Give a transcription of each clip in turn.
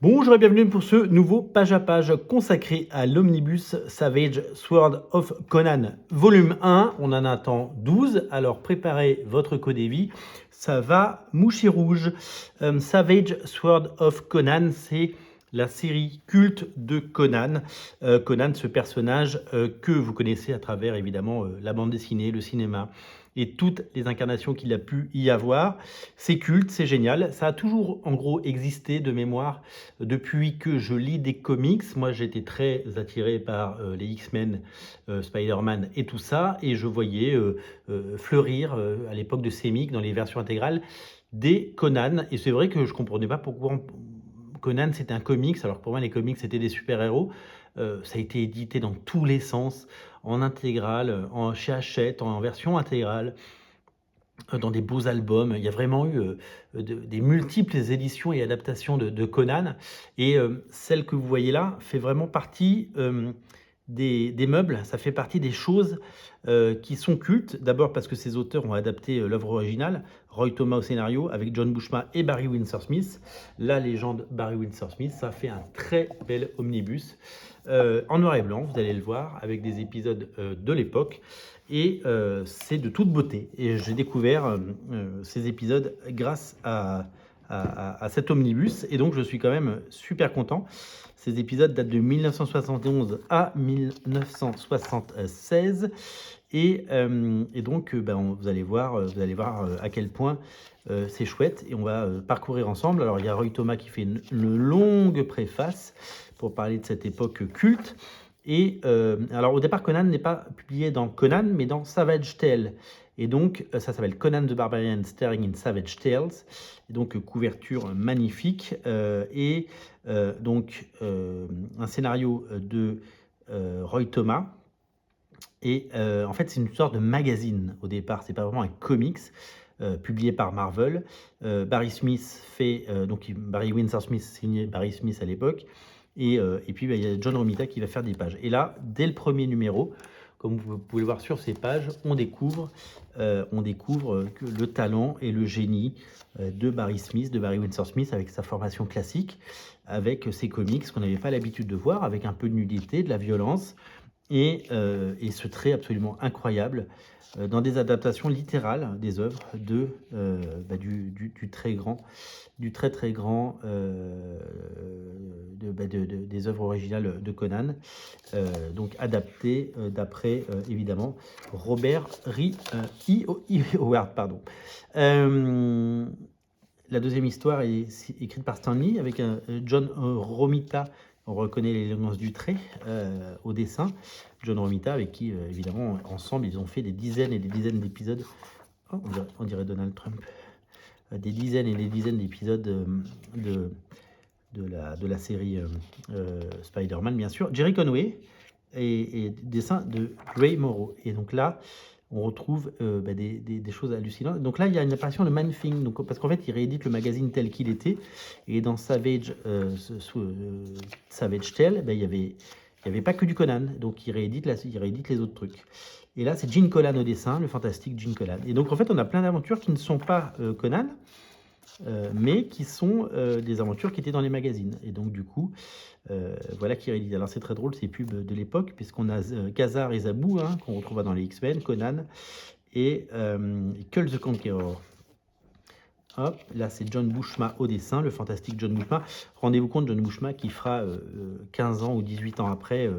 Bonjour et bienvenue pour ce nouveau page à page consacré à l'omnibus Savage Sword of Conan, volume 1. On en attend 12, alors préparez votre codévi, ça va moucher rouge. Savage Sword of Conan, c'est la série culte de Conan. Conan, ce personnage que vous connaissez à travers évidemment la bande dessinée, le cinéma et toutes les incarnations qu'il a pu y avoir. C'est culte, c'est génial. Ça a toujours en gros existé de mémoire depuis que je lis des comics. Moi j'étais très attiré par les X-Men, Spider-Man et tout ça, et je voyais fleurir à l'époque de Semic dans les versions intégrales des Conan. Et c'est vrai que je comprenais pas pourquoi Conan c'était un comics, alors que pour moi les comics c'était des super-héros. Ça a été édité dans tous les sens, en intégrale, chez Hachette, en version intégrale, dans des beaux albums. Il y a vraiment eu des multiples éditions et adaptations de Conan. Et celle que vous voyez là fait vraiment partie des meubles, ça fait partie des choses qui sont cultes. D'abord parce que ces auteurs ont adapté l'œuvre originale, Roy Thomas au scénario, avec John Buscema et Barry Windsor Smith. La légende Barry Windsor Smith, ça fait un très bel omnibus en noir et blanc, vous allez le voir, avec des épisodes de l'époque. Et c'est de toute beauté. Et j'ai découvert ces épisodes grâce à cet omnibus. Et donc, je suis quand même super content. Ces épisodes datent de 1971 à 1976. Et donc, vous allez voir à quel point c'est chouette. Et on va parcourir ensemble. Alors, il y a Roy Thomas qui fait une longue préface pour parler de cette époque culte. Et alors au départ, Conan n'est pas publié dans Conan, mais dans Savage Tales. Et donc, ça s'appelle Conan the Barbarian Starring in Savage Tales. Et donc, couverture magnifique. Et donc, un scénario de Roy Thomas. Et en fait, c'est une sorte de magazine au départ. C'est pas vraiment un comics. Publié par Marvel. Barry Smith fait, donc Barry Windsor Smith signé Barry Smith à l'époque. Et puis, il y a John Romita qui va faire des pages. Et là, dès le premier numéro, comme vous pouvez le voir sur ces pages, on découvre que le talent et le génie de Barry Smith, de Barry Windsor Smith, avec sa formation classique, avec ses comics qu'on n'avait pas l'habitude de voir, avec un peu de nudité, de la violence, et ce trait absolument incroyable dans des adaptations littérales des œuvres du très grand, des œuvres originales de Conan, donc adaptées d'après évidemment Robert E. Howard, pardon. La deuxième histoire est écrite par Stan Lee avec John Romita. On reconnaît l'élégance du trait au dessin. John Romita, avec qui, évidemment, ensemble, ils ont fait des dizaines et des dizaines d'épisodes. Oh, on dirait Donald Trump. Des dizaines et des dizaines d'épisodes de la série Spider-Man, bien sûr. Jerry Conway et dessin de Ray Morrow. Et donc là, on retrouve des choses hallucinantes. Donc là, il y a une apparition de Man-Thing, donc, parce qu'en fait, il réédite le magazine tel qu'il était. Et dans Savage Tale, il n'y avait pas que du Conan. Donc il réédite les autres trucs. Et là, c'est Gene Colan au dessin, le fantastique Gene Colan. Et donc, en fait, on a plein d'aventures qui ne sont pas Conan, mais qui sont des aventures qui étaient dans les magazines. Et donc, du coup, voilà qui réédite. Alors, c'est très drôle, ces pubs de l'époque, puisqu'on a Khazar et Zabou, hein, qu'on retrouve dans les X-Men, Conan, et Kull the Conqueror. Hop, là, c'est John Buscema au dessin, le fantastique John Buscema. Rendez-vous compte, John Buscema qui fera 15 ans ou 18 ans après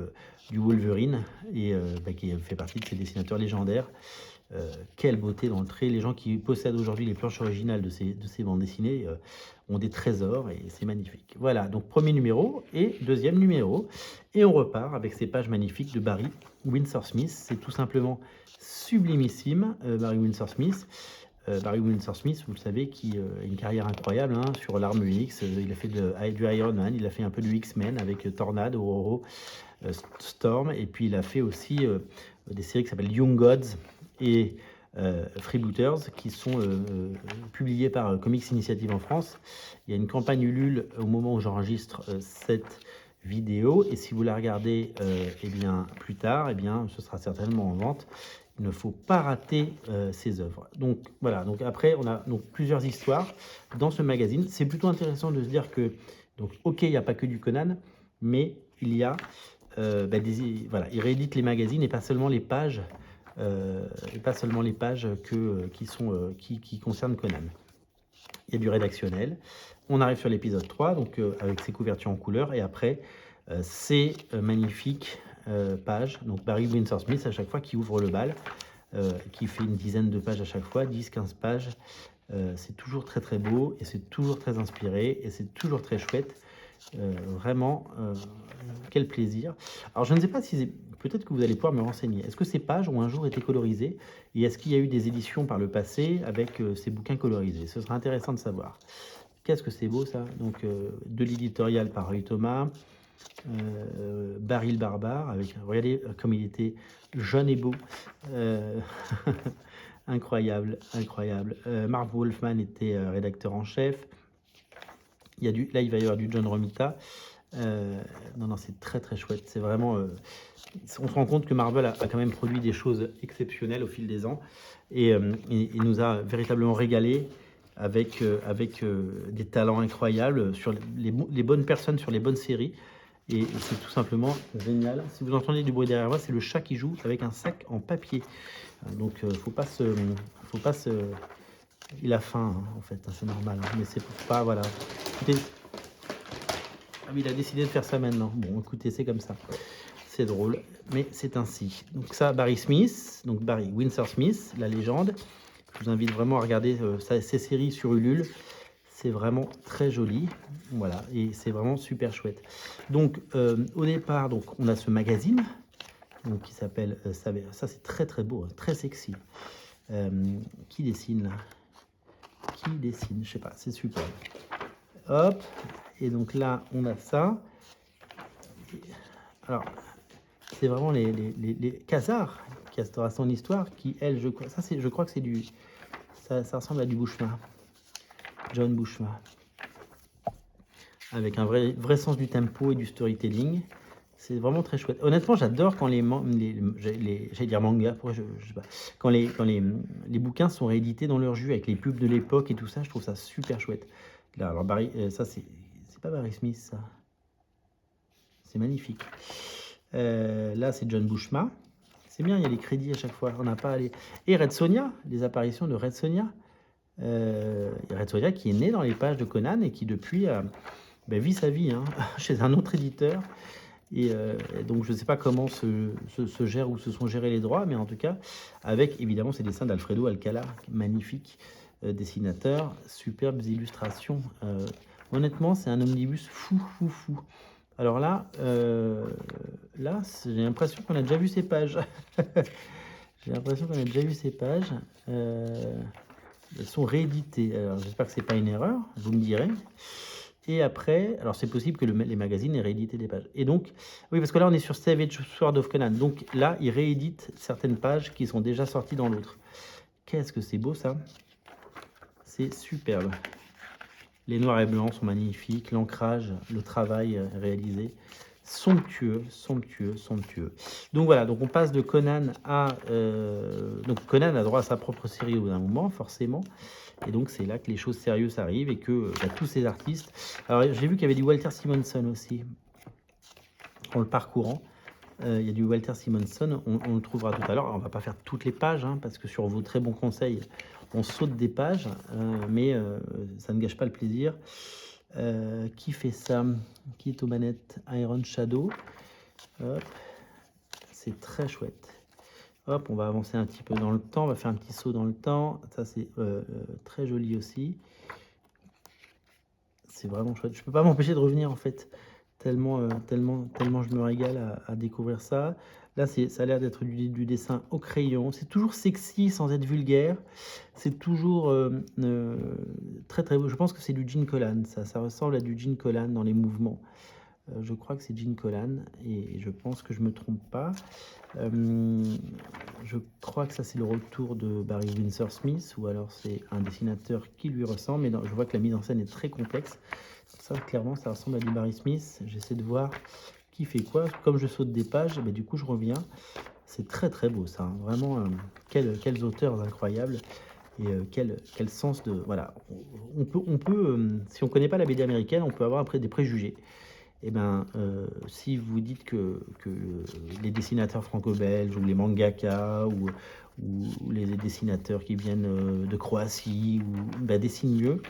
du Wolverine, et qui fait partie de ces dessinateurs légendaires. Quelle beauté dans le trait. Les gens qui possèdent aujourd'hui les planches originales de ces bandes dessinées ont des trésors et c'est magnifique. Voilà, donc premier numéro et deuxième numéro. Et on repart avec ces pages magnifiques de Barry Windsor Smith. C'est tout simplement sublimissime, Barry Windsor Smith. Barry Windsor Smith, vous le savez, qui a une carrière incroyable hein, sur l'arme X. Il a fait du Iron Man, il a fait un peu du X-Men avec Tornado, Oro, Storm. Et puis il a fait aussi des séries qui s'appellent Young Gods et Freebooters, qui sont publiés par Comics Initiative en France. Il y a une campagne Ulule au moment où j'enregistre cette vidéo, et si vous la regardez plus tard, ce sera certainement en vente. Il ne faut pas rater ces œuvres. Donc voilà, donc après on a donc plusieurs histoires dans ce magazine. C'est plutôt intéressant de se dire que Donc ok, il n'y a pas que du Conan, mais il y a voilà, il réédite les magazines et pas seulement les pages, qui concernent Conan. Il y a du rédactionnel. On arrive sur l'épisode 3, donc avec ses couvertures en couleur, et après ces magnifiques pages. Donc Barry Windsor Smith à chaque fois qui ouvre le bal, qui fait une dizaine de pages à chaque fois, 10-15 pages. C'est toujours très très beau et c'est toujours très inspiré et c'est toujours très chouette. Vraiment, quel plaisir. Alors je ne sais pas si peut-être que vous allez pouvoir me renseigner. Est-ce que ces pages ont un jour été colorisées et est-ce qu'il y a eu des éditions par le passé avec ces bouquins colorisés? Ce sera intéressant de savoir. Qu'est-ce que c'est beau ça. Donc de l'éditorial par Roy Thomas, Barry le Barbare, avec, regardez comme il était jeune et beau. Incroyable, incroyable. Marv Wolfman était rédacteur en chef. Là, il va y avoir du John Romita. Non, c'est très très chouette. C'est vraiment. On se rend compte que Marvel a quand même produit des choses exceptionnelles au fil des ans et il nous a véritablement régalé avec des talents incroyables sur les bonnes personnes sur les bonnes séries. Et c'est tout simplement génial. Si vous entendez du bruit derrière moi, c'est le chat qui joue avec un sac en papier. Donc, faut pas se. Il a faim, hein, en fait, c'est normal. Hein, mais c'est pas, voilà. Écoutez, il a décidé de faire ça maintenant. Bon, écoutez, c'est comme ça. C'est drôle, mais c'est ainsi. Donc ça, Barry Smith, donc Barry Windsor Smith, la légende. Je vous invite vraiment à regarder ces séries sur Ulule. C'est vraiment très joli, voilà, et c'est vraiment super chouette. Donc, au départ, donc, on a ce magazine, donc, qui s'appelle ça c'est très très beau, hein, très sexy. Qui dessine là? Qui dessine? Je sais pas, c'est super. Hop, et donc là, on a ça. Alors, c'est vraiment les Khazars qui a son histoire, qui, elle, je crois que c'est du... Ça ressemble à du Bushma. John Bushma. Avec un vrai sens du tempo et du storytelling. C'est vraiment très chouette. Honnêtement, j'adore quand j'allais dire manga, pourquoi je sais pas. Quand les bouquins sont réédités dans leur jus avec les pubs de l'époque et tout ça, je trouve ça super chouette. Là, alors Barry, ça c'est pas Barry Smith, ça. C'est magnifique. Là, c'est John Bushma. C'est bien, il y a les crédits à chaque fois. On n'a pas les... Et Red Sonja, les apparitions de Red Sonja. Red Sonja qui est né dans les pages de Conan et qui depuis vit sa vie hein, chez un autre éditeur. Et donc je ne sais pas comment se gèrent ou se sont gérés les droits, mais en tout cas, avec évidemment ces dessins d'Alfredo Alcala, magnifique dessinateur, superbes illustrations. Honnêtement, c'est un omnibus fou. Alors là, j'ai l'impression qu'on a déjà vu ces pages. J'ai l'impression qu'on a déjà vu ces pages. Elles sont rééditées. Alors j'espère que c'est pas une erreur, vous me direz. Et après, alors c'est possible que les magazines aient réédité des pages. Et donc, oui, parce que là, on est sur Savage Sword of Conan. Donc là, ils rééditent certaines pages qui sont déjà sorties dans l'autre. Qu'est-ce que c'est beau, ça. C'est superbe. Les noirs et blancs sont magnifiques. L'ancrage, le travail réalisé. Somptueux. Donc voilà, donc on passe de Conan à... donc Conan a droit à sa propre série au bout d'un moment, forcément. Et donc c'est là que les choses sérieuses arrivent et que tous ces artistes... Alors j'ai vu qu'il y avait du Walter Simonson aussi, en le parcourant. Il y a du Walter Simonson, on le trouvera tout à l'heure. On ne va pas faire toutes les pages, hein, parce que sur vos très bons conseils, on saute des pages, mais ça ne gâche pas le plaisir. Qui fait ça? Qui est aux manettes? Iron Shadow. Hop. C'est très chouette. Hop, on va avancer un petit peu dans le temps. On va faire un petit saut dans le temps. Ça, c'est très joli aussi. C'est vraiment chouette. Je ne peux pas m'empêcher de revenir, en fait. Tellement je me régale à découvrir ça. Là, ça a l'air d'être du dessin au crayon. C'est toujours sexy sans être vulgaire. C'est toujours très très beau. Je pense que c'est du Gene Colan. Ça ressemble à du Gene Colan dans les mouvements. Je crois que c'est Gene Colan et je pense que je me trompe pas. Je crois que ça c'est le retour de Barry Windsor Smith ou alors c'est un dessinateur qui lui ressemble. Mais je vois que la mise en scène est très complexe. Ça, clairement, ça ressemble à du Barry Smith. J'essaie de voir qui fait quoi. Comme je saute des pages, du coup, je reviens. C'est très, très beau, ça. Hein. Vraiment, quels auteurs incroyables. quel sens de... Voilà, si on ne connaît pas la BD américaine, on peut avoir après des préjugés. Eh ben, si vous dites que les dessinateurs franco-belges ou les mangaka ou les dessinateurs qui viennent de Croatie dessinent mieux,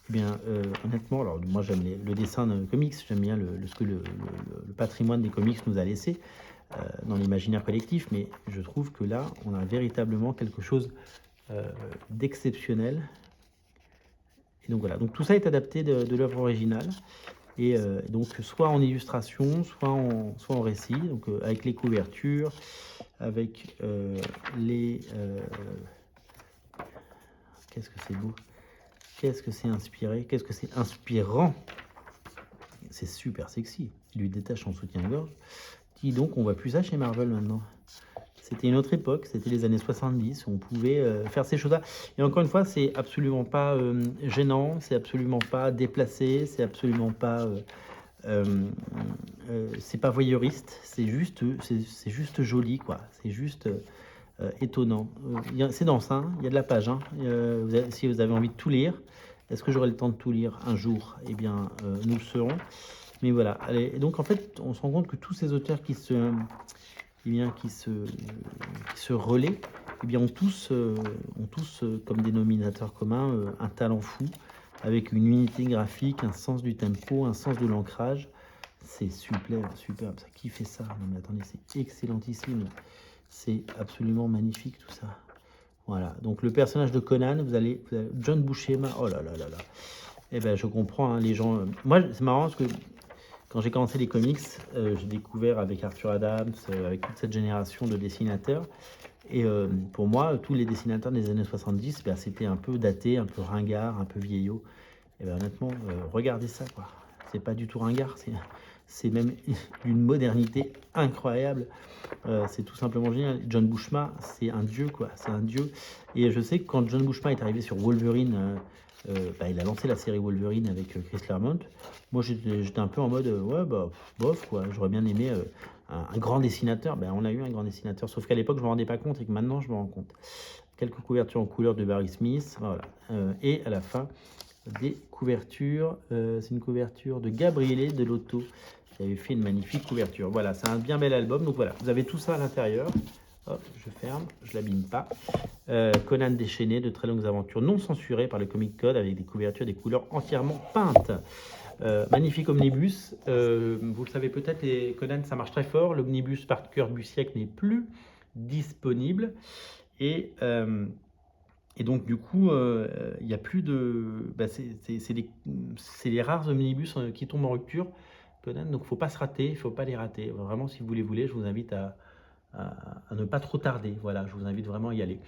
eh bien, honnêtement, alors moi j'aime le dessin de comics, j'aime bien ce que le patrimoine des comics nous a laissé dans l'imaginaire collectif, mais je trouve que là, on a véritablement quelque chose d'exceptionnel. Et donc voilà, donc tout ça est adapté de l'œuvre originale. Et donc soit en illustration, soit en récit, donc avec les couvertures, avec qu'est-ce que c'est beau, qu'est-ce que c'est inspiré, qu'est-ce que c'est inspirant, c'est super sexy. Il lui détache son soutien-gorge. Dis donc, on voit plus ça chez Marvel maintenant. C'était une autre époque, c'était les années 70, on pouvait faire ces choses-là. Et encore une fois, c'est absolument pas gênant, c'est absolument pas déplacé, c'est absolument pas... c'est pas voyeuriste, c'est juste joli, quoi. C'est juste étonnant. C'est dense, hein, il y a de la page. Hein. Si vous avez envie de tout lire, est-ce que j'aurai le temps de tout lire un jour? Eh bien, nous le serons. Mais voilà. Allez, et donc, en fait, on se rend compte que tous ces auteurs qui se relaient, eh bien, ont tous comme dénominateur commun un talent fou, avec une unité graphique, un sens du tempo, un sens de l'ancrage. C'est superbe, superbe. Qui fait ça? Non mais attendez, c'est excellentissime. C'est absolument magnifique tout ça. Voilà, donc le personnage de Conan, vous avez John Buscema. Oh là là là là. Eh ben, je comprends, hein, les gens... moi, c'est marrant parce que quand j'ai commencé les comics, j'ai découvert avec Arthur Adams, avec toute cette génération de dessinateurs. Et pour moi, tous les dessinateurs des années 70, ben, c'était un peu daté, un peu ringard, un peu vieillot. Et ben, honnêtement, regardez ça, quoi. C'est pas du tout ringard, c'est même d'une modernité incroyable. C'est tout simplement génial. John Buscema, c'est un dieu, quoi. C'est un dieu. Et je sais que quand John Buscema est arrivé sur Wolverine, il a lancé la série Wolverine avec Chris Claremont. Moi, j'étais un peu en mode, ouais, bah, bof, quoi. J'aurais bien aimé un grand dessinateur. Ben, on a eu un grand dessinateur, sauf qu'à l'époque, je ne me rendais pas compte et que maintenant, je me rends compte. Quelques couvertures en couleur de Barry Smith, voilà. Et à la fin, des couvertures. C'est une couverture de Gabriele Dell'Otto qui avait fait une magnifique couverture. Voilà, c'est un bien bel album. Donc voilà, vous avez tout ça à l'intérieur. Hop, je ferme, je l'abîme pas. Conan déchaîné, de très longues aventures non censurées par le Comic Code avec des couvertures, des couleurs entièrement peintes. Magnifique omnibus. Vous le savez peut-être, les Conan, ça marche très fort. L'omnibus par Kurt Busiek n'est plus disponible. Et donc, du coup, il n'y a plus de... c'est les rares omnibus qui tombent en rupture, Conan, donc il ne faut pas se rater, il ne faut pas les rater. Vraiment, si vous les voulez, je vous invite à ne pas trop tarder. Voilà, je vous invite vraiment à y aller.